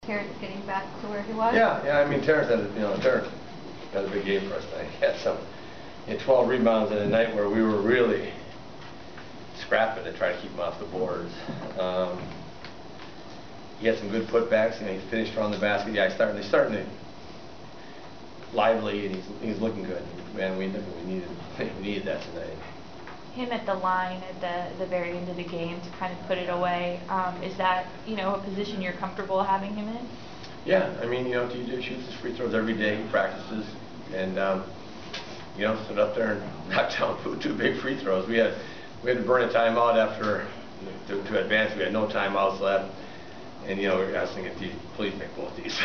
Terrence getting back to where he was? Yeah. I mean, Terrence had a big game for us tonight. He had 12 rebounds in a night where we were really scrapping to try to keep him off the boards. He had some good putbacks, and he finished around the basket. Yeah, he's starting to lively, and he's looking good. Man, we needed that tonight. Him at the line at the very end of the game to kind of put it away. Is that a position you're comfortable having him in? Yeah, I mean TJ shoots his free throws every day. He practices, and stood up there and knocked down two big free throws. We had to burn a timeout after to advance. We had no timeouts left, and we were asking if please make both these.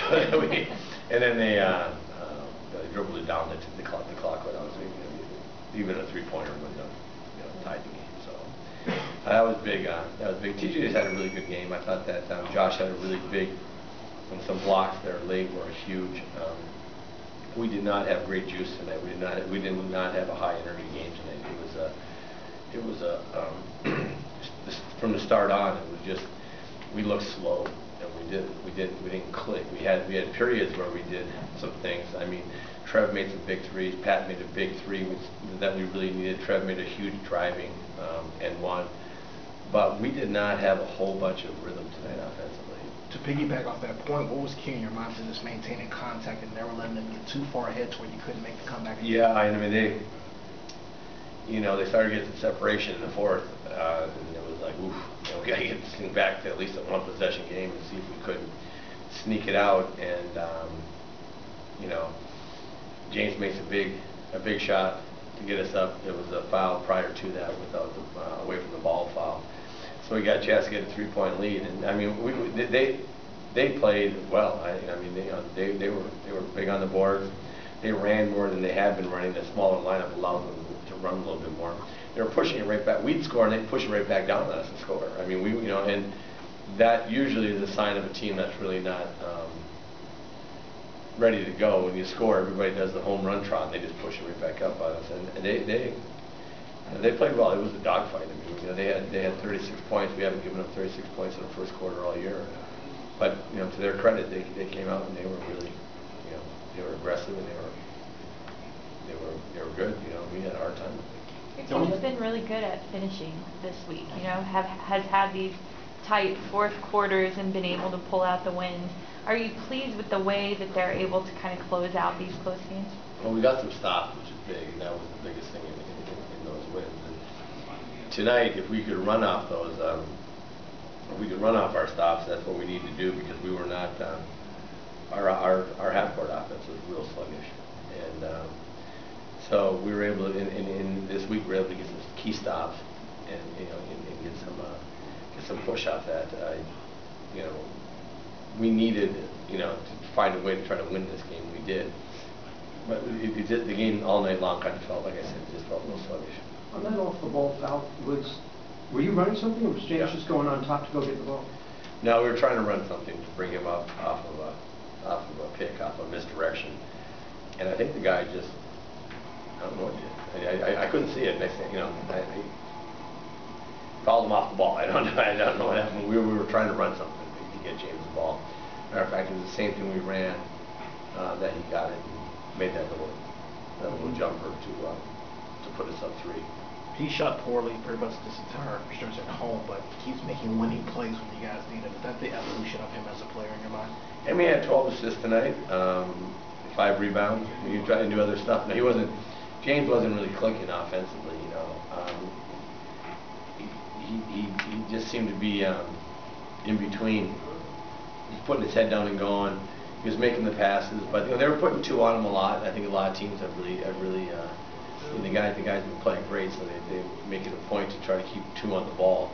And then they dribbled it down. The clock went out. So even a three-pointer would tied the game. So that was big. TJ just had a really good game. I thought that Josh had a really big, and some blocks there late were huge. We did not have great juice tonight. We did not have a high energy game tonight. It was from the start on. It was just we looked slow, and we didn't click. We had periods where we did some things. I mean, Trev made some big threes. Pat made a big three that we really needed. Trev made a huge driving and one. But we did not have a whole bunch of rhythm tonight offensively. To piggyback off that point, what was key in your mind to just maintaining contact and never letting them get too far ahead to where you couldn't make the comeback? Yeah, I mean they started getting some separation in the fourth, and it was like, oof, we got to get this thing back to at least a one-possession game and see if we couldn't sneak it out. And James makes a big shot to get us up. It was a foul prior to that without away from the ball foul. So we got a chance to get a three-point lead, and I mean they played well. I mean they were big on the boards. They ran more than they had been running. The smaller lineup allowed them to run a little bit more. They were pushing it right back. We'd score and they'd push it right back down on us and score. I mean and that usually is a sign of a team that's really not ready to go. When you score, everybody does the home run trot, and they just push it right back up on us. And they played well. It was a dogfight. I mean, they had 36 points. We haven't given up 36 points in the first quarter all year. But to their credit, they came out and they were really, they were aggressive, and they were good. We had a hard time. Your team has been really good at finishing this week. Has had these tight fourth quarters and been able to pull out the wins. Are you pleased with the way that they're able to kind of close out these close games? Well, we got some stops, which is big, and that was the biggest thing in those wins. And tonight, if we could run off those, our stops, that's what we need to do, because we were not. Our half-court offense was real sluggish, and so we were able to. In this week, we were able to get some key stops, and and get some push off that. We needed to find a way to try to win this game. We did, but the game all night long kind of felt, like I said, it just felt a little sluggish. On that off the ball foul, were you running something, or was James just going on top to go get the ball? No, we were trying to run something to bring him up off of a pick, off a misdirection, and I think the guy just, I don't know what he did. I couldn't see it. Next thing, I fouled him off the ball. I don't know what happened. We were trying to run something to get James the ball. Matter of fact, it was the same thing we ran that he got it and made that little jumper to put us up 3. He shot poorly pretty much this entire stretch at home, but he keeps making winning plays when you guys need him. Is that the evolution of him as a player in your mind? I mean, he had 12 assists tonight, 5 rebounds. He was trying to do other stuff. Now, James wasn't really clicking offensively. He just seemed to be in between. He's putting his head down and going. He was making the passes, but they were putting 2 on him a lot. I think a lot of teams have really the guy's been playing great, so they make it a point to try to keep 2 on the ball.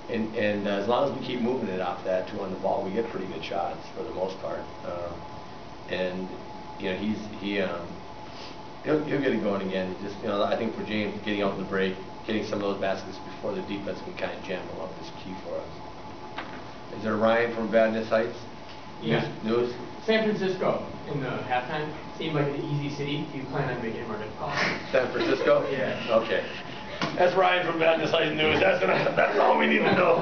And as long as we keep moving it off that 2 on the ball, we get pretty good shots for the most part. And he'll get it going again. Just I think for James, getting out in the break, getting some of those baskets before the defense can kind of jam them up is key for us. Is there Ryan from Badness Heights? Yeah. News? San Francisco in the halftime seemed like an easy city. Do you plan on making it more difficult? San Francisco? Yeah. Okay. That's Ryan from Badness Heights News. That's all we need to know.